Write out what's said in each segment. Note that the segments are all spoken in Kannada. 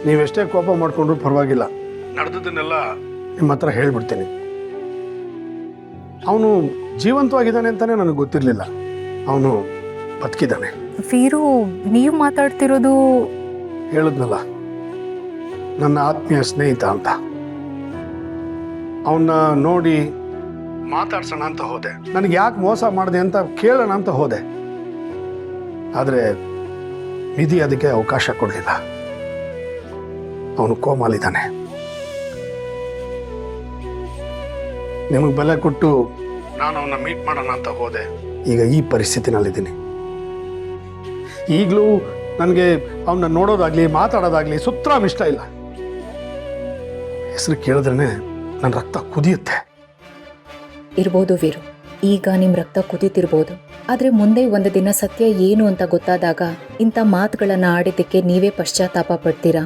ನೀವೆಷ್ಟೇ ಕೋಪ ಮಾಡಿಕೊಂಡ್ರು ಪರವಾಗಿಲ್ಲ, ನಡೆದದನ್ನೆಲ್ಲ ನಿಮ್ಮ ಹತ್ರ ಹೇಳ್ಬಿಡ್ತೀನಿ. ಅವನು ಜೀವಂತವಾಗಿದ್ದಾನೆ ಅಂತಾನೆ ನನಗೆ ಗೊತ್ತಿರಲಿಲ್ಲ. ಅವನು ಬದುಕಿದ್ದಾನೆ. ವೀರು, ನೀವು ಮಾತಾಡ್ತಿರೋದು? ಹೇಳಿದ್ನಲ್ಲ, ನನ್ನ ಆತ್ಮೀಯ ಸ್ನೇಹಿತ ಅಂತ. ಅವನ್ನ ನೋಡಿ ಮಾತಾಡ್ಸೋಣ ಅಂತ ಹೋದೆ. ನನಗೆ ಯಾಕೆ ಮೋಸ ಮಾಡಿದೆ ಅಂತ ಕೇಳೋಣ ಅಂತ ಹೋದೆ. ಆದರೆ ವಿಧಿ ಅದಕ್ಕೆ ಅವಕಾಶ ಕೊಡಲಿಲ್ಲ. ಅವನು ಕೋಮಾಲಿದ್ದಾನೆ. ನಿಮಗೆ ಬೆಲೆ ಕೊಟ್ಟು ನಾನು ಅವನ್ನ ಮೀಟ್ ಮಾಡೋಣ ಅಂತ ಹೋದೆ. ಈಗ ಈ ಪರಿಸ್ಥಿತಿನಲ್ಲಿದ್ದೀನಿ. ಈಗಲೂ ನನಗೆ ಅವನ್ನ ನೋಡೋದಾಗ್ಲಿ ಮಾತಾಡೋದಾಗ್ಲಿ ಸುತ್ತರಾಮ್ ಇಷ್ಟ ಇಲ್ಲ. ಹೆಸರು ಕೇಳಿದ್ರೇ ನನ್ನ ರಕ್ತ ಕುದಿಯುತ್ತೆ. ಇರ್ಬೋದು ವೀರು, ಈಗ ನಿಮ್ಮ ರಕ್ತ ಕುದೀತಿರ್ಬೋದು. ಆದರೆ ಮುಂದೆ ಒಂದು ದಿನ ಸತ್ಯ ಏನು ಅಂತ ಗೊತ್ತಾದಾಗ ಇಂಥ ಮಾತುಗಳನ್ನು ಆಡಿದ್ದಕ್ಕೆ ನೀವೇ ಪಶ್ಚಾತ್ತಾಪ ಪಡ್ತೀರಾ.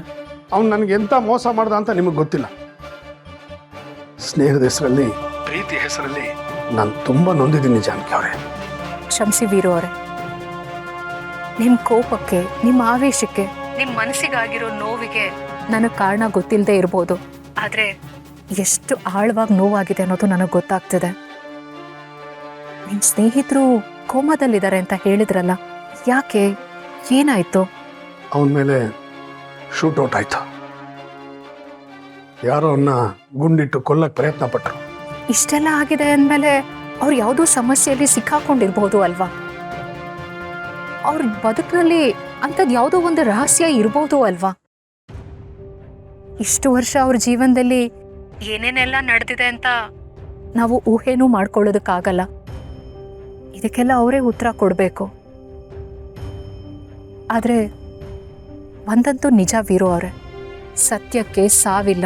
ಅವ್ನು ನನಗೆ ಎಂಥ ಮೋಸ ಮಾಡ್ದ ಅಂತ ನಿಮಗೆ ಗೊತ್ತಿಲ್ಲ. ಸ್ನೇಹದ ಹೆಸರಲ್ಲಿ, ಪ್ರೀತಿ ಹೆಸರಲ್ಲಿ ನಾನು ತುಂಬ ನೊಂದಿದ್ದೀನಿ ಜಾನಕಿ ಅವರೇ. ಕ್ಷಮಿಸಿ ವೀರು ಅವರೇ. ನಿಮ್ಮ ಕೋಪಕ್ಕೆ, ನಿಮ್ಮ ಆವೇಶಕ್ಕೆ, ನಿಮ್ಮ ಮನಸ್ಸಿಗಾಗಿರೋ ನೋವಿಗೆ ನನಗೆ ಕಾರಣ ಗೊತ್ತಿಲ್ಲದೆ ಇರ್ಬೋದು. ಆದರೆ ಎಷ್ಟು ಆಳವಾಗಿ ನೋವಾಗಿದೆ ಅನ್ನೋದು ನನಗೆ ಗೊತ್ತಾಗ್ತಿದೆ. ನಿಮ್ಮ ಸ್ನೇಹಿತರು ಕೋಮಾದಲ್ಲಿದ್ದಾರೆ ಅಂತ ಹೇಳಿದ್ರಲ್ಲ, ಯಾಕೆ? ಏನಾಯ್ತು? ಅವನ ಮೇಲೆ ಶೂಟೌಟ್ ಆಯ್ತು. ಯಾರೋ ಅವನ್ನ ಗುಂಡಿಟ್ಟು ಕೊಲ್ಲಕ್ಕೆ ಪ್ರಯತ್ನ ಪಟ್ಟರು. ಇಷ್ಟೆಲ್ಲ ಆಗಿದೆ ಅಂದಮೇಲೆ ಅವ್ರು ಯಾವುದೋ ಸಮಸ್ಯೆಯಲ್ಲಿ ಸಿಕ್ಕಾಕೊಂಡಿರ್ಬೋದು ಅಲ್ವಾ? ಅವ್ರ ಬದುಕಿನಲ್ಲಿ ಅಂಥದ್ದು ಯಾವುದೋ ಒಂದು ರಹಸ್ಯ ಇರ್ಬೋದು ಅಲ್ವಾ? ಇಷ್ಟು ವರ್ಷ ಅವ್ರ ಜೀವನದಲ್ಲಿ ಏನೇನೆಲ್ಲ ನಡೆದಿದೆ ಅಂತ ನಾವು ಊಹೆನೂ ಮಾಡ್ಕೊಳ್ಳೋದಕ್ಕಾಗಲ್ಲ. ಇದಕ್ಕೆಲ್ಲ ಅವರೇ ಉತ್ತರ ಕೊಡಬೇಕು. ಆದರೆ ಒಂದಂತೂ ನಿಜ ವೀರು ಅವರೇ, ಸತ್ಯಕ್ಕೆ ಸಾವಿಲ್ಲ.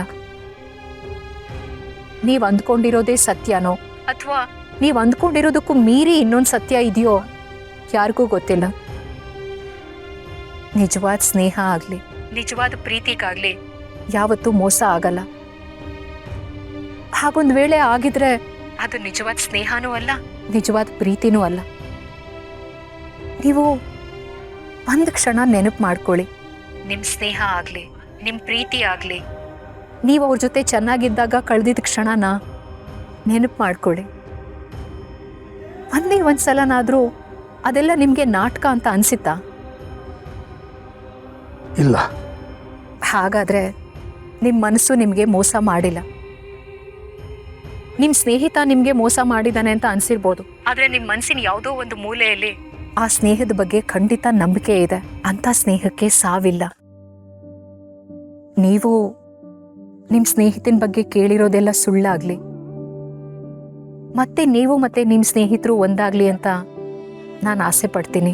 ನೀವು ಅಂದ್ಕೊಂಡಿರೋದೇ ಸತ್ಯನೋ ಅಥವಾ ನೀವು ಅಂದ್ಕೊಂಡಿರೋದಕ್ಕೂ ಮೀರಿ ಇನ್ನೊಂದು ಸತ್ಯ ಇದೆಯೋ ಯಾರಿಗೂ ಗೊತ್ತಿಲ್ಲ. ನಿಜವಾದ ಸ್ನೇಹ ಆಗಲಿ, ನಿಜವಾದ ಪ್ರೀತಿಗಾಗಲಿ ಯಾವತ್ತೂ ಮೋಸ ಆಗಲ್ಲ. ಹಾಗೊಂದು ವೇಳೆ ಆಗಿದ್ರೆ ಅದು ನಿಜವಾದ ಸ್ನೇಹನೂ ಅಲ್ಲ, ನಿಜವಾದ ಪ್ರೀತಿನೂ ಅಲ್ಲ. ನೀವು ಒಂದು ಕ್ಷಣ ನೆನಪು ಮಾಡ್ಕೊಳ್ಳಿ. ನಿಮ್ಮ ಸ್ನೇಹ ಆಗಲಿ, ನಿಮ್ಮ ಪ್ರೀತಿ ಆಗಲಿ, ನೀವು ಅವ್ರ ಜೊತೆ ಚೆನ್ನಾಗಿದ್ದಾಗ ಕಳೆದಿದ್ದ ಕ್ಷಣನ ನೆನಪು ಮಾಡ್ಕೊಳ್ಳಿ. ಒಂದೇ ಒಂದು ಸಲನಾದರೂ ಅದೆಲ್ಲ ನಿಮಗೆ ನಾಟಕ ಅಂತ ಅನಿಸುತ್ತಾ? ಇಲ್ಲ. ಹಾಗಾದರೆ ನಿಮ್ಮ ಮನಸ್ಸು ನಿಮಗೆ ಮೋಸ ಮಾಡಿಲ್ಲ. ನಿಮ್ಮ ಸ್ನೇಹಿತ ನಿಮಗೆ ಮೋಸ ಮಾಡಿದ್ದಾನೆ ಅಂತ ಅನಿಸಿರ್ಬೋದು, ಆದರೆ ನಿಮ್ಮ ಮನಸ್ಸಿನ ಯಾವುದೋ ಒಂದು ಮೂಲೆಯಲ್ಲಿ ಆ ಸ್ನೇಹದ ಬಗ್ಗೆ ಖಂಡಿತ ನಂಬಿಕೆ ಇದೆ. ಅಂಥ ಸ್ನೇಹಕ್ಕೆ ಸಾವಿಲ್ಲ. ನೀವು ನಿಮ್ಮ ಸ್ನೇಹಿತನ ಬಗ್ಗೆ ಕೇಳಿರೋದೆಲ್ಲ ಸುಳ್ಳಾಗಲಿ, ಮತ್ತೆ ನೀವು ಮತ್ತೆ ನಿಮ್ಮ ಸ್ನೇಹಿತರು ಒಂದಾಗಲಿ ಅಂತ ನಾನು ಆಸೆ ಪಡ್ತೀನಿ.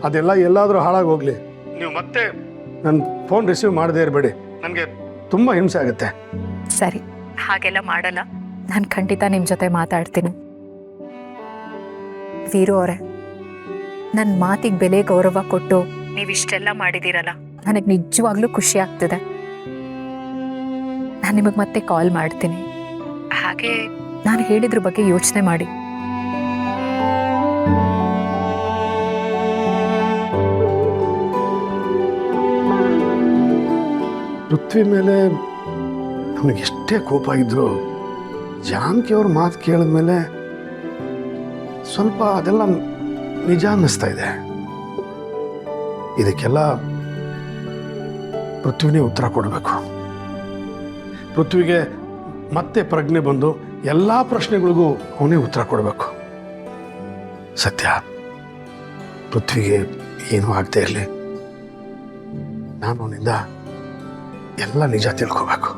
ಅದೆಲ್ಲ ಎಲ್ಲಾದರೂ ಹಾಳಾಗಿ ಹೋಗಲಿ. ನೀವು ಮತ್ತೆ ನನ್ನ ಫೋನ್ ರಿಸೀವ್ ಮಾಡದೇ ಇರಬೇಡಿ. ನನಗೆ ತುಂಬ ಹಿಂಸೆ ಆಗುತ್ತೆ. ಸರಿ, ಹಾಗೆಲ್ಲ ಮಾಡಲ್ಲ. ನಾನು ಖಂಡಿತ ನಿಮ್ಮ ಜೊತೆ ಮಾತಾಡ್ತೀನಿ. ವೀರು ಅವರೇ, ನನ್ನ ಮಾತಿಗೆ ಬೆಲೆ ಗೌರವ ಕೊಟ್ಟು ನೀವಿಷ್ಟೆಲ್ಲ ಮಾಡಿದ್ದೀರಲ್ಲ, ನನಗೆ ನಿಜವಾಗ್ಲೂ ಖುಷಿ ಆಗ್ತಿದೆ. ನಾನು ನಿಮಗೆ ಮತ್ತೆ ಕಾಲ್ ಮಾಡ್ತೀನಿ. ಹಾಗೆ ನಾನು ಹೇಳಿದ್ರ ಬಗ್ಗೆ ಯೋಚನೆ ಮಾಡಿ. ಪೃಥ್ವಿ ಮೇಲೆ ನಮಗೆ ಎಷ್ಟೇ ಕೋಪ ಇದ್ರು ಜಾನಕಿ ಅವ್ರ ಮಾತು ಕೇಳಿದ್ಮೇಲೆ ಸ್ವಲ್ಪ ಅದೆಲ್ಲ ನಿಜ ಅನ್ನಿಸ್ತಾ ಇದೆ. ಇದಕ್ಕೆಲ್ಲ ಪೃಥ್ವಿನೇ ಉತ್ತರ ಕೊಡಬೇಕು. ಪೃಥ್ವಿಗೆ ಮತ್ತೆ ಪ್ರಜ್ಞೆ ಬಂದು ಎಲ್ಲ ಪ್ರಶ್ನೆಗಳಿಗೂ ಅವನೇ ಉತ್ತರ ಕೊಡಬೇಕು. ಸತ್ಯ, ಪೃಥ್ವಿಗೆ ಏನೂ ಆಗದೆ ಇರಲಿ, ನಾನು ಅವನಿಂದ ಎಲ್ಲ ನಿಜ ತಿಳ್ಕೋಬೇಕು.